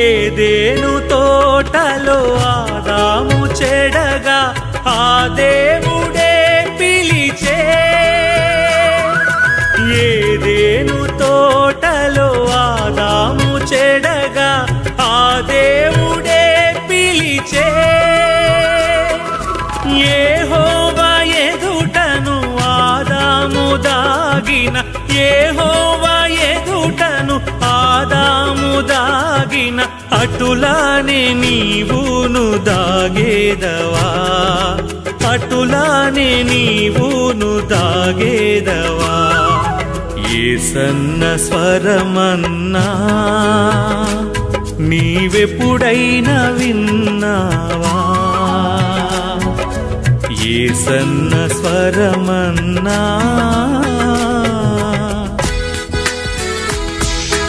ఏదేను తోటలో ఆదాము చెడగా ఆ దేవుడే పిలిచే, ఏదేను తోటలో ఆదాము చెడగా ఆ దేవుడే పిలిచే, యెహోవా ఎదుటను ఆదాము దాగిన, యెహోవా ఎదుటను ఆదాము దాగిన, అటులానే నీవును దాగేదవా, అటులానే నీవును దాగేదవా. యేసన్న స్వరమన్నా నీవెప్పుడైనా విన్నావా, యేసన్న స్వరమన్నా